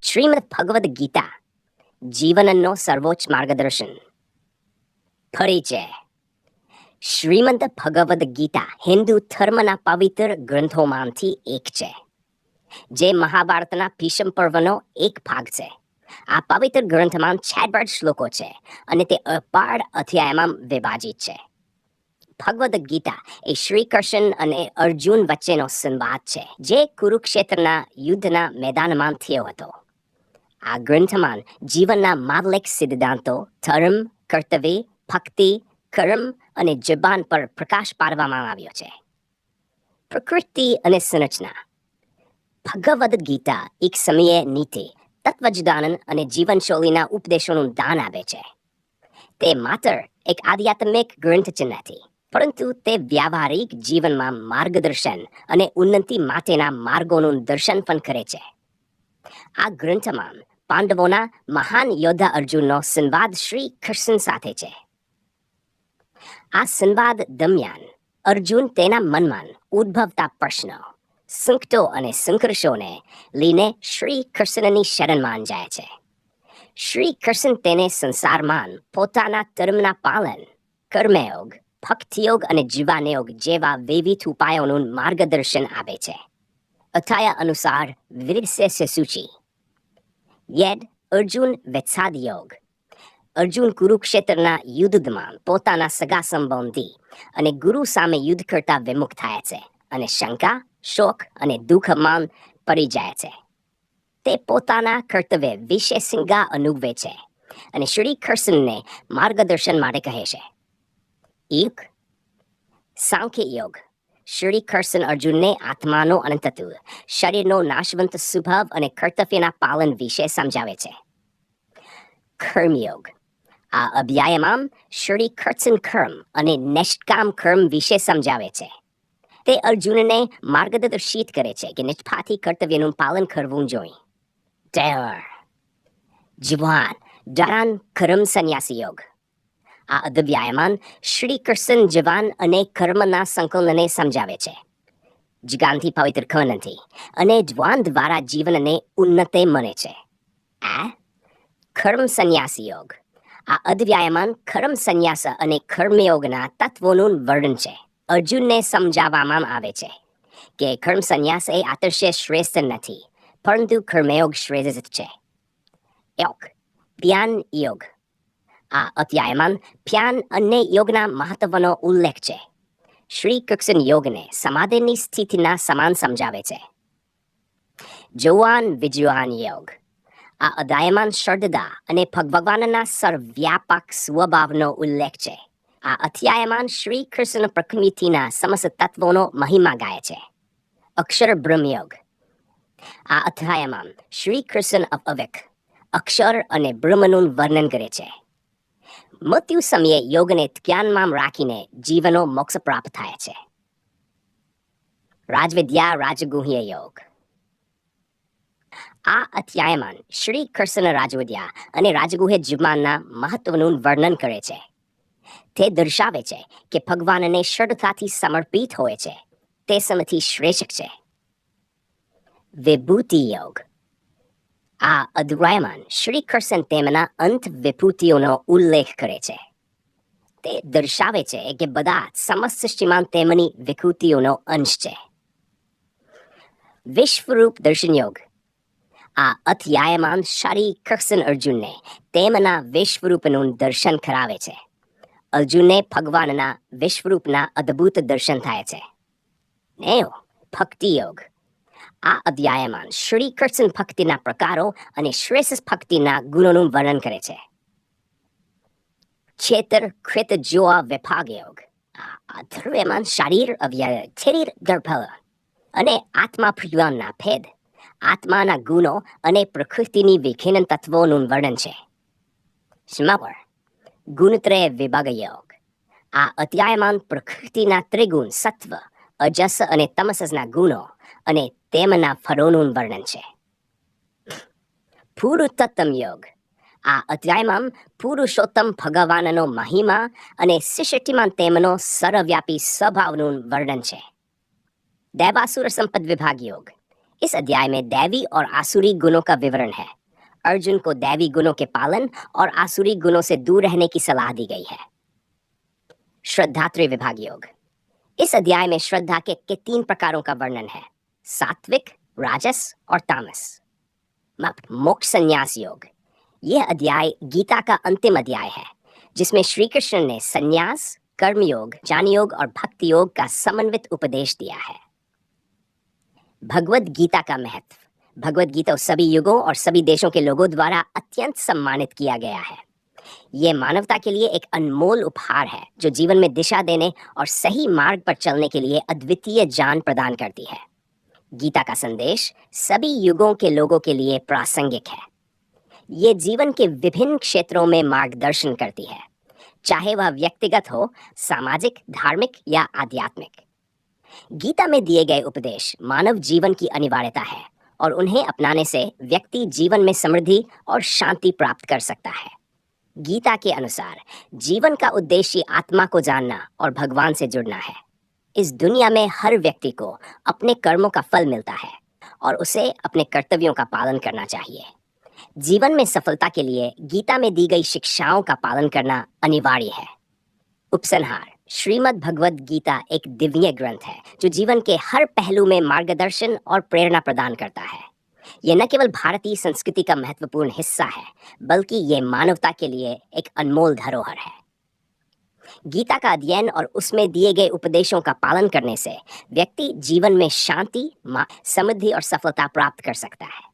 શ્રીમદ ભગવદ્ ગીતા જીવનનો સર્વોચ્ચ માર્ગદર્શન. પરિચય. શ્રીમદ ભગવદ્ ગીતા હિન્દુ ધર્મના પવિત્ર ગ્રંથોમાંથી એક છે, જે મહાભારતના ભીષ્મ પર્વનો એક ભાગ છે. આ પવિત્ર ગ્રંથમાં 46 શ્લોકો છે અને તે 12 અધ્યાયમાં વિભાજિત છે. ભગવદ્ ગીતા એ શ્રી કૃષ્ણ અને અર્જુન વચ્ચેનો સંવાદ છે, જે કુરુક્ષેત્રના યુદ્ધના મેદાનમાં થયો હતો. આ ગ્રંથમાં જીવનના મૌલિક સિદ્ધાંતો, ધર્મ, કર્તવ્ય, ભક્તિ, કર્મ અને જબાન પર પ્રકાશ પાડવામાં આવ્યો છે. પ્રકૃતિ અને સંરચના. ભગવદ્ ગીતા એક સમયે નીતિ, તત્વજ્ઞાન અને જીવનશૈલીના ઉપદેશોનું દાન આપે છે. તે માત્ર એક આધ્યાત્મિક ગ્રંથ જ નથી, પરંતુ તે વ્યાવહારિક જીવનમાં માર્ગદર્શન અને ઉન્નતિ માટેના માર્ગોનું દર્શન પણ કરે છે. આ ગ્રંથમાં પાંડવોના મહાન યોદ્ધા અર્જુનનો સંવાદ શ્રી કૃષ્ણ સાથે છે. આ સંવાદ દરમિયાન અર્જુન તેના મનમાં ઉદ્ભવતા પ્રશ્નો, સંકટો અને સંઘર્ષોને લઈને શ્રી કૃષ્ણની શરણમાં જાય છે. શ્રી કૃષ્ણ તેને સંસારમાં પોતાના ધર્મના પાલન, કર્મયોગ, ભક્તિયોગ અને જીવનયોગ જેવા વિવિધ ઉપાયોનું માર્ગદર્શન આપે છે. અથાય અનુસાર વિરસે સૂચિ. યદ અર્જુન વેત્સાદ યોગ. અર્જુન કુરુક્ષેત્રના યુદ્ધમાં પોતાના સગા સંબંધી અને ગુરુ સામે યુદ્ધ કરતા વિમુખ થાય છે અને શંકા, શોક અને દુઃખમાં પડી જાય છે. તે પોતાના કર્તવ્ય વિશે શંકા અનુભવે છે અને શ્રી કૃષ્ણને માર્ગદર્શન માટે કહે છે. એક સાંખ્ય યોગ. શ્રી કૃષ્ણ અર્જુનને આત્માનો અનંતત્વ, શરીરનો નાશવંત સ્વભાવ અને કર્તવ્યના પાલન વિશે સમજાવે છે. કર્મયોગ. આ અધ્યાયમાં શ્રી કૃષ્ણ કર્મ અને નિષ્કામ કર્મ વિશે સમજાવે છે. તે અર્જુનને માર્ગદર્શિત કરે છે કે નિષ્ઠાથી કર્તવ્યનું પાલન કરવું જોઈએ. તહેવાર. જીવન દરમિયાન કર્મ સંન્યાસી યોગ. આ અધ્યાયમાં શ્રી કૃષ્ણ જીવન અને કર્મના સંકલનને સમજાવે છે. જીવનથી પવિત્ર નથી અને જ્ઞાન દ્વારા જીવનને ઉન્નતિ મળે છે. આ કર્મ સંન્યાસી યોગ. આ અધ્યાયમાં કર્મ સંન્યાસ અને કર્મયોગના તત્વોનું વર્ણન છે. અર્જુનને સમજાવવામાં આવે છે કે કર્મ સંન્યાસ એ આદર્શ શ્રેષ્ઠ નથી, પરંતુ કર્મયોગ શ્રેષ્ઠ છે. યોગ. ધ્યાન યોગ. આ અધ્યાયમાં ધ્યાન અને યોગના મહત્વનો ઉલ્લેખ છે. શ્રી કૃષ્ણ યોગને સમાધિની સ્થિતિના સમાન સમજાવે છે. જોવાન વિજ્વાન યોગ. આ અધ્યાયમાં શ્રદ્ધા અને ભગવાનના સર્વવ્યાપક સ્વભાવનો ઉલ્લેખ છે. આ અધ્યાયમાં શ્રી કૃષ્ણ પ્રકૃતિના સમસ્ત તત્વોનો મહિમા ગાય છે. અક્ષર બ્રહ્મયોગ. આ અધ્યાયમાં શ્રી કૃષ્ણ અવ્યક્ત, અક્ષર અને બ્રહ્મનું વર્ણન કરે છે. મૃત્યુ સમયે યોગને ધ્યાનમાં રાખીને જીવનો મોક્ષ પ્રાપ્ત થાય છે. રાજવિદ્યા રાજગુહ્ય યોગ. આ અધ્યાયમાં શ્રી કૃષ્ણ રાજવિદ્યા અને રાજગુહ્ય જીવનના મહત્વનું વર્ણન કરે છે. તે દર્શાવે છે કે ભગવાનને શ્રદ્ધાથી સમર્પિત હોય છે તે સૌથી શ્રેષ્ઠ છે. વિભૂતિ યોગ. આ અધ્યાયમાં શ્રી કૃષ્ણ તેમના અંત વિભૂતિઓનો ઉલ્લેખ કરે છે. તે દર્શાવે છે કે બધા સમસ્ત સૃષ્ટિમાં તેમની વિભૂતિઓનો અંશ છે. વિશ્વરૂપ દર્શન યોગ. આ અધ્યાયમાં શ્રી કૃષ્ણ અર્જુનને તેમના વિશ્વરૂપનું દર્શન કરાવે છે. અર્જુનને ભગવાનના વિશ્વરૂપના અદ્ભુત દર્શન થાય છે. ભક્તિ યોગ. આ અધ્યાયમાં શ્રી કૃષ્ણ ભક્તિના પ્રકારો અને શ્રેષ્ઠ ભક્તિના ગુણોનું વર્ણન કરે છે. ક્ષેત્ર કૃત જોવા વિભાગ યોગ. આ અધ્યાયમાં શરીર દર્ભ અને આત્મા પ્રજ્ઞાનના ભેદ, આત્માના ગુણો અને પ્રકૃતિની વિખિન્ન તત્વોનું વર્ણન છે. સમાપન. ગુણત્રય વિભાગ યોગ. આ અધ્યાયમાં પ્રકૃતિના ત્રિગુણ સત્વ, અજસ અને તમસના ગુણો અને તેમના ફળોનું વર્ણન છે. પુરુષોત્તમ યોગ. આ અધ્યાયમાં પુરુષોત્તમ ભગવાનનો મહિમા અને સૃષ્ટિમાં તેમનો સર્વવ્યાપી સ્વભાવનું વર્ણન છે. દૈવાસુર સંપદ વિભાગ યોગ. इस अध्याय में दैवी और आसुरी गुणों का विवरण है। अर्जुन को दैवी गुणों के पालन और आसुरी गुणों से दूर रहने की सलाह दी गई है। श्रद्धा त्रिविभाग योग। इस अध्याय में श्रद्धा के 3 प्रकारों का वर्णन है, सात्विक, राजस और तामस। मोक्ष संन्यास योग। यह अध्याय गीता का अंतिम अध्याय है, जिसमें श्री कृष्ण ने संन्यास, कर्मयोग, ज्ञान योग और भक्ति योग का समन्वित उपदेश दिया है। भगवद गीता का महत्व। भगवद गीता सभी युगों और सभी देशों के लोगों द्वारा अत्यंत सम्मानित किया गया है। यह मानवता के लिए एक अनमोल उपहार है, जो जीवन में दिशा देने और सही मार्ग पर चलने के लिए अद्वितीय ज्ञान प्रदान करती है। गीता का संदेश सभी युगों के लोगों के लिए प्रासंगिक है। ये जीवन के विभिन्न क्षेत्रों में मार्गदर्शन करती है, चाहे वह व्यक्तिगत हो, सामाजिक, धार्मिक या आध्यात्मिक। गीता में दिए गए उपदेश मानव जीवन की अनिवार्यता है और उन्हें अपनाने से व्यक्ति जीवन में समृद्धि और शांति प्राप्त कर सकता है। गीता के अनुसार जीवन का उद्देश्य आत्मा को जानना और भगवान से जुड़ना है। इस दुनिया में हर व्यक्ति को अपने कर्मों का फल मिलता है और उसे अपने कर्तव्यों का पालन करना चाहिए। जीवन में सफलता के लिए गीता में दी गई शिक्षाओं का पालन करना अनिवार्य है। उपसंहार। श्रीमद् भगवद गीता एक दिव्य ग्रंथ है, जो जीवन के हर पहलू में मार्गदर्शन और प्रेरणा प्रदान करता है। यह न केवल भारतीय संस्कृति का महत्वपूर्ण हिस्सा है, बल्कि यह मानवता के लिए एक अनमोल धरोहर है। गीता का अध्ययन और उसमें दिए गए उपदेशों का पालन करने से व्यक्ति जीवन में शांति, समृद्धि और सफलता प्राप्त कर सकता है।